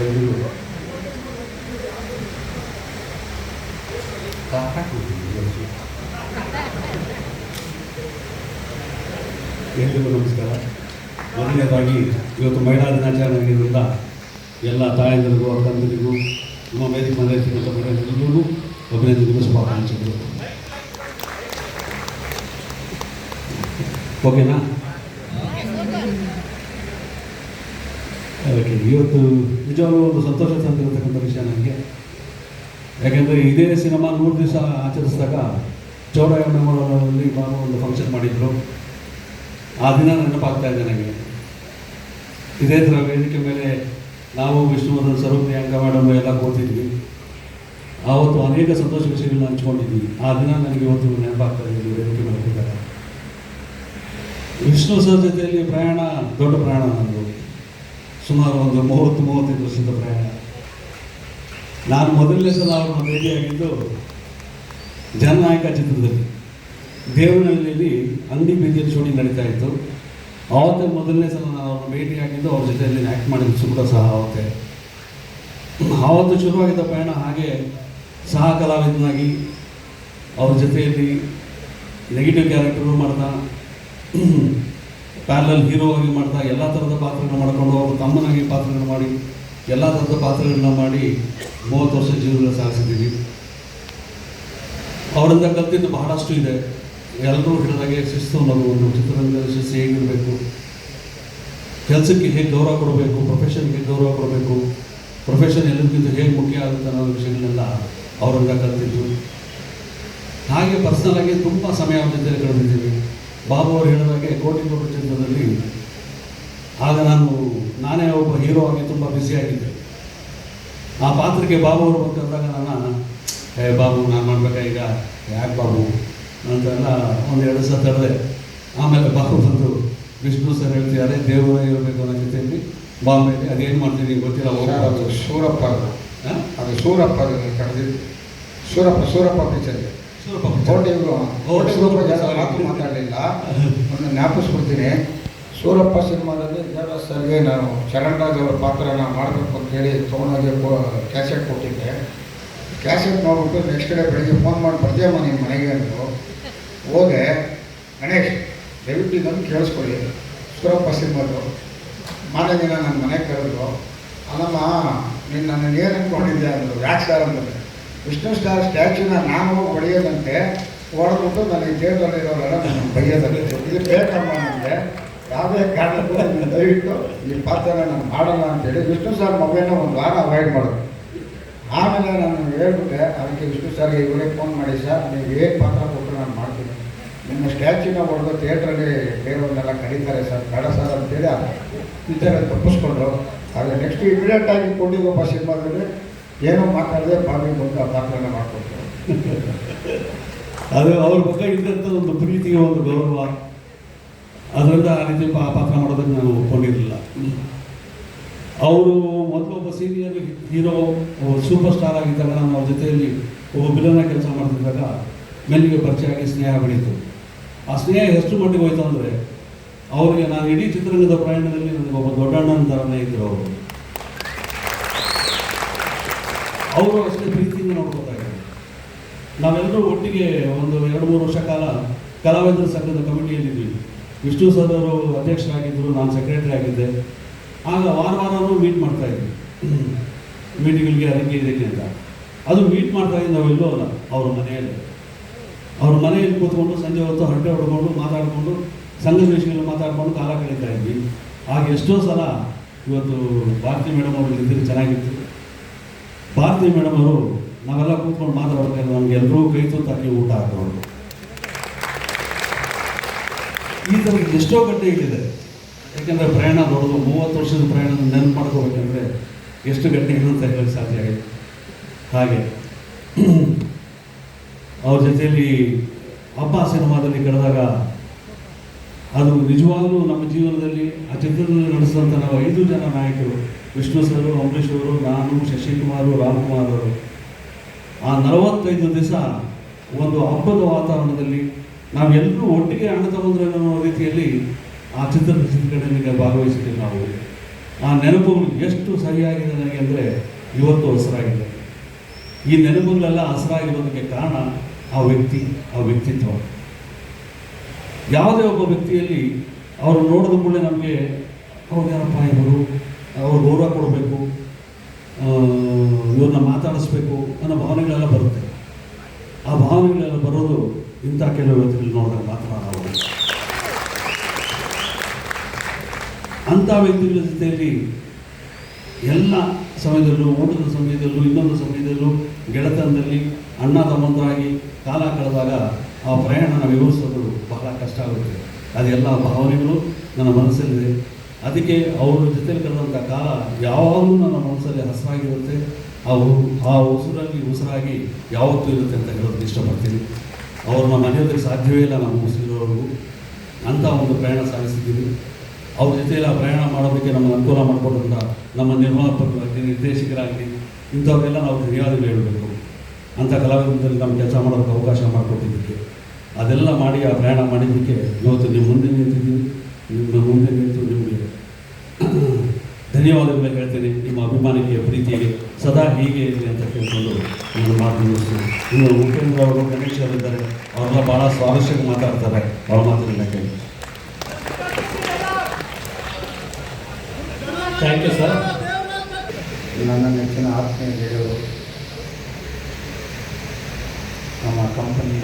ಎಲ್ರಿಗೂ ಎಲ್ರಿಗೂ ನಮಸ್ಕಾರ. ಮೊದಲನೇದಾಗಿ ಇವತ್ತು ಮಹಿಳಾ ದಿನಾಚರಣೆಯಿಂದ ಎಲ್ಲ ತಾಯಂದಿರಿಗೂ ಅಕ್ಕಂದಿರಿಗೂ ನಮ್ಮ ವೇದಿಕೆ ಮನೆಯಲ್ಲಿರುವಂಥ ಮಹಿಳೆಯರಿಗೂ ಅಭಿನಂದನೆಗಳು ಶುಭಾಕಾಂಕ್ಷೆಗಳು. ಓಕೆನಾ? ಓಕೆ. ಇವತ್ತು ನಿಜವಾಗ್ಲೂ ಒಂದು ಸಂತೋಷ ತಂದಿರತಕ್ಕಂಥ ವಿಷಯ ನನಗೆ. ಯಾಕೆಂದರೆ ಇದೇ ಸಿನಿಮಾ 100 ದಿವಸ ಆಚರಿಸಿದಾಗ ಚೌಡಯ್ಯ ಮೆಮೋರಿಯಲಲ್ಲಿ ನಾನು ಒಂದು ಫಂಕ್ಷನ್ ಮಾಡಿದ್ರು. ಆ ದಿನ ನೆನಪಾಗ್ತಾ ಇದೆ ನನಗೆ. ಇದೇ ಥರ ವೇದಿಕೆ ಮೇಲೆ ನಾವು ವಿಷ್ಣುವರ್ಧನ್ ಸರ್, ಪ್ರಿಯಾಂಕಾ ಮೇಡಮ್ ಎಲ್ಲ ಕೂತಿದ್ವಿ. ಆವತ್ತು ಅನೇಕ ಸಂತೋಷ ವಿಷಯಗಳನ್ನ ಹಂಚ್ಕೊಂಡಿದ್ವಿ. ಆ ದಿನ ನನಗೆ ಇವತ್ತು ನೆನಪಾಗ್ತಾ ಇದ್ದೀವಿ ವೇದಿಕೆ ಮೇಲೆ ಕೂತಾಗ. ವಿಷ್ಣು ಸರ್ ಜೊತೆಯಲ್ಲಿ ಪ್ರಯಾಣ ದೊಡ್ಡ ಪ್ರಯಾಣ ನಂದು. ಸುಮಾರು ಒಂದು 30-35 ವರ್ಷದ ಪ್ರಯಾಣ. ನಾನು ಮೊದಲನೇ ಸಲ ಅವ್ರನ್ನ ಭೇಟಿಯಾಗಿದ್ದು ಜನನಾಯಕ ಚಿತ್ರದಲ್ಲಿ ದೇವನಹಳ್ಳಿಯಲ್ಲಿ ಅಂಗಡಿ ಬೀದಿಯಲ್ಲಿ ಶೂಟಿಂಗ್ ನಡೀತಾ ಇತ್ತು. ಆವತ್ತೇ ಮೊದಲನೇ ಸಲ ನಾನು ಅವ್ರನ್ನ ಭೇಟಿಯಾಗಿದ್ದು ಅವ್ರ ಜೊತೆಯಲ್ಲಿ ಆ್ಯಕ್ಟ್ ಮಾಡಿದ್ದು ಸುಬ್ರ ಸಹ ಆವತ್ತೇ. ಆವತ್ತು ಶುರುವಾಗಿದ್ದ ಪ್ರಯಾಣ ಹಾಗೆ ಸಹ ಕಲಾವಿದನಾಗಿ ಅವ್ರ ಜೊತೆಯಲ್ಲಿ ನೆಗೆಟಿವ್ ಕ್ಯಾರೆಕ್ಟರು ಮಾಡ್ತಾ, ಪ್ಯಾರಲಲ್ ಹೀರೋ ಆಗಿ ಮಾಡ್ತಾ, ಎಲ್ಲ ಥರದ ಪಾತ್ರಗಳನ್ನ ಮಾಡಿಕೊಂಡು ಅವರು ತಮ್ಮನಾಗಿ ಪಾತ್ರಗಳನ್ನ ಮಾಡಿ ಎಲ್ಲ ಥರದ ಪಾತ್ರಗಳನ್ನ ಮಾಡಿ 30 ವರ್ಷ ಜೀವನ ಸಾಗಿಸಿದ್ದೀವಿ. ಅವರಿಂದ ಕಲಿತಿದ್ದು ಬಹಳಷ್ಟು ಇದೆ. ಎಲ್ಲರೂ ಹೇಳಿದಾಗೆ ಶಿಸ್ತು ಅನ್ನೋದು, ಒಂದು ಚಿತ್ರರಂಗದಲ್ಲಿ ಶಿಸ್ತು ಹೇಗಿರಬೇಕು, ಕೆಲಸಕ್ಕೆ ಹೇಗೆ ಗೌರವ ಕೊಡಬೇಕು, ಪ್ರೊಫೆಷನ್ಗೆ ಗೌರವ ಕೊಡಬೇಕು, ಪ್ರೊಫೆಷನ್ ಎಲ್ಲದಕ್ಕಿಂತ ಹೇಗೆ ಮುಖ್ಯ ಆಗುತ್ತೆ ಅನ್ನೋ ವಿಷಯಗಳನ್ನೆಲ್ಲ ಅವರಿಂದ ಕಲಿತಿದ್ದು. ಹಾಗೆ ಪರ್ಸನಲಾಗಿ ತುಂಬ ಸಮಯ ಅವ್ರ ಜೊತೆ ಕಳೆದಿದ್ದೀವಿ. ಬಾಬು ಅವರು ಹೇಳಿದಾಗೆ ಕೋಟಿ ಚಿತ್ರದಲ್ಲಿ ಆಗ ನಾನೇ ಒಬ್ಬ ಹೀರೋ ಆಗಿ ತುಂಬ ಬ್ಯುಸಿಯಾಗಿದ್ದೆ. ಆ ಪಾತ್ರಕ್ಕೆ ಬಾಬು ಅವರು ಬಂದಾಗ ಬಾಬು ನಾನು ಮಾಡ್ಬೇಕಾ ಈಗ, ಯಾಕೆ ಬಾಬು ಅಂತೆಲ್ಲ 1-2 ಸಲ ತರದೆ. ಆಮೇಲೆ ಬಾಬು ಬಂದು ವಿಷ್ಣು ಸರ್ ಹೇಳ್ತಿದ್ದಾರೆ ದೇವರೇ ಇರಬೇಕು ಅನ್ನೋ ಜೊತೆಯಲ್ಲಿ ಬಾಂಬೆಯಲ್ಲಿ ಅದೇನು ಮಾಡ್ತೀನಿ ಗೊತ್ತಿಲ್ಲ. ಅದು ಸೂರಪ್ಪ, ಅದು ಸೂರಪ್ಪ ಕಳೆದಿದ್ದು. ಸೂರಪ್ಪ ಪಿಕ್ಚರ್ಗೆ ಮಾತು ಮಾತಾಡಲಿಲ್ಲ. ಒಂದು ಜ್ಞಾಪಿಸ್ಬಿಡ್ತೀನಿ. ಸೂರಪ್ಪ ಸಿನಿಮಾದಲ್ಲಿ ದೇವರಾಜ್ ಸರ್ಗೆ ನಾನು ಚರಣ್ ರಾಜ್ ಅವರ ಪಾತ್ರನ ಮಾಡಬೇಕು ಅಂತೇಳಿ ತೊಗೊಂಡೋಗಿ ಕ್ಯಾಸೆಟ್ ಕೊಟ್ಟಿದ್ದೆ. ಕ್ಯಾಸೆಟ್ ನೋಡ್ಬಿಟ್ಟು ನೆಕ್ಸ್ಟ್ ಡೇ ಬೆಳಿಗ್ಗೆ ಫೋನ್ ಮಾಡಿ ಬರ್ತೀಯಮ್ಮ ನಿಮ್ಮ ಮನೆಗೆ ಅಂದರು. ಹೋದೆ, ಗಣೇಶ್ ದಯವಿಟ್ಟು ಇದನ್ನು ಕೇಳಿಸ್ಕೊಳ್ಳಿ, ಸೂರಪ್ಪ ಸಿನಿಮಾದು ಮಾರನೇ ದಿನ ನನ್ನ ಮನೆಗೆ ಕರೆದ್ರು. ಅಲ್ಲಮ್ಮ ನೀನು ನನ್ನ ಏನು ಅಂದ್ಕೊಂಡಿದ್ದೆ ಅಂದರು. ಯಾಕೆ ಸರ್ ಅಂದರೆ, ವಿಷ್ಣು ಸ್ಟಾರ್ ಸ್ಟ್ಯಾಚ್ಯೂನ ನಾನು ಹೊಡೆಯೋದಂತೆ ಹೊಡೆದ್ಬಿಟ್ಟು ನನಗೆ ಥಿಯೇಟ್ರಲ್ಲಿರೋರೆಲ್ಲ ನನ್ನ ಬೈಯೋದಂತೆ. ಇದು ಬೇಕಮ್ಮ ನನಗೆ, ಯಾವುದೇ ಕಾರಣಕ್ಕೂ ದಯವಿಟ್ಟು ಈ ಪಾತ್ರನ ನಾನು ಮಾಡಲ್ಲ ಅಂತೇಳಿ ವಿಷ್ಣು ಸರ್ ಮೊಬೈಲ್ನ 1 ವಾರ ಅವಾಯ್ಡ್ ಮಾಡೋದು. ಆಮೇಲೆ ನಾನು ಹೇಳ್ಬಿಟ್ಟೆ. ಅದಕ್ಕೆ ವಿಷ್ಣು ಸರ್ಗೆ ಇವರೇ ಫೋನ್ ಮಾಡಿ, ಸರ್ ನೀವು ಏನು ಪಾತ್ರ ಕೊಟ್ಟರು ನಾನು ಮಾಡ್ತೀನಿ, ನಿಮ್ಮ ಸ್ಟ್ಯಾಚ್ಯೂನ ಹೊಡೆದು ಥಿಯೇಟ್ರಲ್ಲಿ ಬೇರೆಯವ್ರನ್ನೆಲ್ಲ ಕರೀತಾರೆ ಸರ್, ಬೇಡ ಸರ್ ಅಂತೇಳಿ ಆ ಪಿಕ್ಚರಲ್ಲಿ ತಪ್ಪಿಸ್ಕೊಂಡ್ರು. ಆದರೆ ನೆಕ್ಸ್ಟ್ ಇಮಿಡಿಯೇಟಾಗಿ ಕೊಟ್ಟಿದ್ದೊಬ್ಬ ಸಿನಿಮಾದಲ್ಲಿ ಏನೋ ಮಾತಾಡಿದೆ ಬಾಬಿ ಬಂದು ಆ ಪಾತ್ರನ ಮಾಡಿಕೊಟ್ರು. ಅದು ಅವ್ರ ಬಗ್ಗೆ ಇದ್ದಂಥ ಒಂದು ಪ್ರೀತಿಗೆ ಒಂದು ಗೌರವ. ಅದರಿಂದ ಆ ರೀತಿ ಪಾತ್ರ ಮಾಡೋದಕ್ಕೆ ನಾನು ಒಪ್ಕೊಂಡಿರಲಿಲ್ಲ. ಅವರು ಮೊದಲೊಬ್ಬ ಸೀನಿಯರ್ ಹೀರೋ, ಸೂಪರ್ ಸ್ಟಾರ್ ಆಗಿದ್ದಾಗ ನಾನು ಅವ್ರ ಜೊತೆಯಲ್ಲಿ ಒಬ್ಬ ವಿಲನ್ನ ಕೆಲಸ ಮಾಡ್ತಿದ್ದಾಗ ಮೆಲ್ಲಿಗೆ ಪರಿಚಯ ಆಗಿ ಸ್ನೇಹ ಬೆಳೀತು. ಆ ಸ್ನೇಹ ಎಷ್ಟು ಮಟ್ಟಿಗೆ ಹೋಯ್ತು ಅಂದರೆ, ಅವರಿಗೆ ನಾನು ಇಡೀ ಚಿತ್ರರಂಗದ ಪ್ರಯಾಣದಲ್ಲಿ ನನಗೆ ಒಬ್ಬ ದೊಡ್ಡಣ್ಣನ ಥರನೇ ಇದ್ದರು. ಅವರು ಅಷ್ಟೇ ಪ್ರೀತಿಯಿಂದ ನೋಡ್ಬೋದಾಗಿದೆ. ನಾವೆಲ್ಲರೂ ಒಟ್ಟಿಗೆ ಒಂದು 2-3 ವರ್ಷ ಕಾಲ ಕಲಾವಿದರ ಸಂಘದ ಕಮಿಟಿಯಲ್ಲಿದ್ವಿ. ವಿಷ್ಣು ಸರ್ ಅವರು ಅಧ್ಯಕ್ಷರಾಗಿದ್ದರು, ನಾನು ಸೆಕ್ರೆಟರಿ ಆಗಿದ್ದೆ. ಆಗ ವಾರವೂ ಮೀಟ್ ಮಾಡ್ತಾಯಿದ್ವಿ, ಮೀಟಿಂಗ್ಗಳಿಗೆ ಅದಕ್ಕೆ ಇದಕ್ಕೆ ಅಂತ. ಅದು ಮೀಟ್ ಮಾಡ್ತಾಯಿದ್ದು ನಾವೆಲ್ಲೂ ಅಲ್ಲ, ಅವ್ರ ಮನೆಯಲ್ಲಿ ಕೂತ್ಕೊಂಡು ಸಂಜೆ ಹೊತ್ತು ಹರಟೆ ಹೊಡ್ಕೊಂಡು ಮಾತಾಡಿಕೊಂಡು ಸಂಘದ ವಿಷಯಗಳು ಮಾತಾಡ್ಕೊಂಡು ಕಾಲ ಕಳೀತಾ ಇದ್ವಿ. ಆಗ ಎಷ್ಟೋ ಸಲ ಇವತ್ತು ಭಾರತಿ ಮೇಡಮ್ ಅವರು ಇದ್ದರೆ ಚೆನ್ನಾಗಿತ್ತು. ಭಾರತಿ ಮೇಡಮ್ ಅವರು ನಾವೆಲ್ಲ ಕೂತ್ಕೊಂಡು ಮಾತಾಡ್ಬೇಕಾದ್ರೆ ನಮ್ಗೆ ಎಲ್ಲರೂ ಕೈ ತೂತಾಕಿ ಊಟ ಹಾಕೋರು. ಈ ಥರ ಎಷ್ಟೋ ಗಂಟೆಗಳಿದೆ. ಯಾಕೆಂದರೆ ಪ್ರಯಾಣ ದೊಡ್ಡದು. 30 ವರ್ಷದ ಪ್ರಯಾಣದ ನೆನಪು ಮಾಡ್ಕೋಬೇಕಂದ್ರೆ ಎಷ್ಟು ಗಂಟೆಗಳು ಅಂತ ಹೇಳಕ್ಕೆ ಸಾಧ್ಯ ಆಗಿದೆ. ಹಾಗೆ ಅವ್ರ ಜೊತೆಯಲ್ಲಿ ಅಪ್ಪ ಸಿನಿಮಾದಲ್ಲಿ ಕಳೆದಾಗ ಅದು ನಿಜವಾಗಲೂ ನಮ್ಮ ಜೀವನದಲ್ಲಿ ಆ ಚಿತ್ರದಲ್ಲಿ ನಡೆಸಿದಂಥ ನಾವು 5 ಜನ ನಾಯಕರು, ವಿಷ್ಣು ಸರು, ಅಂಬರೀಷ್ ಅವರು, ನಾನು, ಶಶಿಕುಮಾರು, ರಾಮ್ಕುಮಾರ್ ಅವರು, ಆ 45 ದಿವಸ ಒಂದು ಹಬ್ಬದ ವಾತಾವರಣದಲ್ಲಿ ನಾವೆಲ್ಲರೂ ಒಟ್ಟಿಗೆ ಅಣ್ಣ ತಮ್ಮಂದಿರ ಅನ್ನೋ ರೀತಿಯಲ್ಲಿ ಆ ಚಿತ್ರದ ಚಿತ್ರಣೆಗೆ ಭಾಗವಹಿಸಿದ್ದೀವಿ ನಾವು. ಆ ನೆನಪುಗಳು ಎಷ್ಟು ಸರಿಯಾಗಿದೆ ನನಗೆ ಅಂದರೆ ಇವತ್ತು ಹಸಿರಾಗಿದೆ. ಈ ನೆನಪುಗಳೆಲ್ಲ ಹಸಿರಾಗಿರೋದಕ್ಕೆ ಕಾರಣ ಆ ವ್ಯಕ್ತಿತ್ವ. ಯಾವುದೇ ಒಬ್ಬ ವ್ಯಕ್ತಿಯಲ್ಲಿ ಅವರು ನೋಡಿದ ಕೂಡಲೇ ನಮಗೆ ಅವ್ರು ಯಾರಪ್ಪ ಇವರು, ಅವ್ರು ಗೌರವ ಕೊಡಬೇಕು, ಇವ್ರನ್ನ ಮಾತಾಡಿಸ್ಬೇಕು ಅನ್ನೋ ಭಾವನೆಗಳೆಲ್ಲ ಬರುತ್ತೆ. ಆ ಭಾವನೆಗಳೆಲ್ಲ ಬರೋದು ಇಂಥ ಕೆಲವು ವ್ಯಕ್ತಿಗಳು ನೋಡಿದಾಗ ಮಾತ್ರ ನಾವು ಅಂಥ ವ್ಯಕ್ತಿಗಳ ಜೊತೆಯಲ್ಲಿ ಎಲ್ಲ ಸಮಯದಲ್ಲೂ, ಊಟದ ಸಮಯದಲ್ಲೂ, ಇನ್ನೊಂದು ಸಮಯದಲ್ಲೂ, ಗೆಳೆತನದಲ್ಲಿ ಅಣ್ಣ ತಮ್ಮಂದರಾಗಿ ಕಾಲ ಕಳೆದಾಗ ಆ ಪ್ರಯಾಣನ ವಿವರಿಸೋದು ಬಹಳ ಕಷ್ಟ ಆಗುತ್ತೆ. ಅದೆಲ್ಲ ಭಾವನೆಗಳು ನನ್ನ ಮನಸ್ಸಲ್ಲಿದೆ. ಅದಕ್ಕೆ ಅವ್ರ ಜೊತೆಲಿ ಕಳೆದಂಥ ಕಾಲ ಯಾವಾಗಲೂ ನನ್ನ ಮನಸ್ಸಲ್ಲಿ ಹಸಿರಾಗಿರುತ್ತೆ. ಆ ಉಸಿರಾಗಿ ಯಾವತ್ತೂ ಇರುತ್ತೆ ಅಂತ ಹೇಳೋದಕ್ಕೆ ಇಷ್ಟಪಡ್ತೀನಿ. ಅವ್ರನ್ನ ಮರೆಯೋದಕ್ಕೆ ಸಾಧ್ಯವೇ ಇಲ್ಲ. ನಮ್ಮ ಮುಸ್ಲಿಮರವ್ರಿಗೂ ಅಂಥ ಒಂದು ಪ್ರಯಾಣ ಸಾಗಿಸಿದ್ದೀವಿ. ಅವ್ರ ಜೊತೆಯಲ್ಲಿ ಆ ಪ್ರಯಾಣ ಮಾಡೋದಕ್ಕೆ ನಮಗೆ ಅನುಕೂಲ ಮಾಡಿಕೊಟ್ಟಂಥ ನಮ್ಮ ನಿರ್ಮಾಪಕರಾಗಲಿ, ನಿರ್ದೇಶಕರಾಗಲಿ, ಇಂಥವ್ರಿಗೆಲ್ಲ ನಾವು ಧನ್ಯವಾದಗಳು ಹೇಳಬೇಕು. ಅಂಥ ಕಲಾವಿದರಲ್ಲಿ ನಮ್ಮ ಕೆಲಸ ಮಾಡೋದಕ್ಕೆ ಅವಕಾಶ ಮಾಡಿಕೊಟ್ಟಿದ್ದಕ್ಕೆ, ಅದೆಲ್ಲ ಮಾಡಿ ಆ ಪ್ರಯಾಣ ಮಾಡಿದ್ದಕ್ಕೆ ಇವತ್ತು ನಿಮ್ಮ ಮುಂದೆ ನಿಂತಿದ್ದೀವಿ. ನಿಮ್ಮ ಮುಂದೆ ನಿಂತು ನಿಮಗೆ ಧನ್ಯವಾದಗಳು ಹೇಳ್ತೇನೆ. ನಿಮ್ಮ ಅಭಿಮಾನಕ್ಕೆ, ಪ್ರೀತಿಗೆ ಸದಾ ಹೀಗೆ ಇರಲಿ ಅಂತ ಕೇಳಿಕೊಂಡು ನಿಮ್ಮ ಮಾತು ಮುಗಿಸ್ತೀನಿ. ಇನ್ನು ಉಪೇಂದ್ರ ಅವರು, ಗಣೇಶ್ ಅವರಿದ್ದಾರೆ, ಅವರೆಲ್ಲ ಭಾಳ ಸ್ವಾರಸ್ಯಕ್ಕೆ ಮಾತಾಡ್ತಾರೆ. ಅವ್ರ ಮಾತುಗಳನ್ನ ಕೇಳಿ. Thank you sir. ನನ್ನ ನೆಚ್ಚಿನ ಆತ್ಮೀಯ ಗೆಳೆಯರು, ನಮ್ಮ ಕಂಪನಿಯ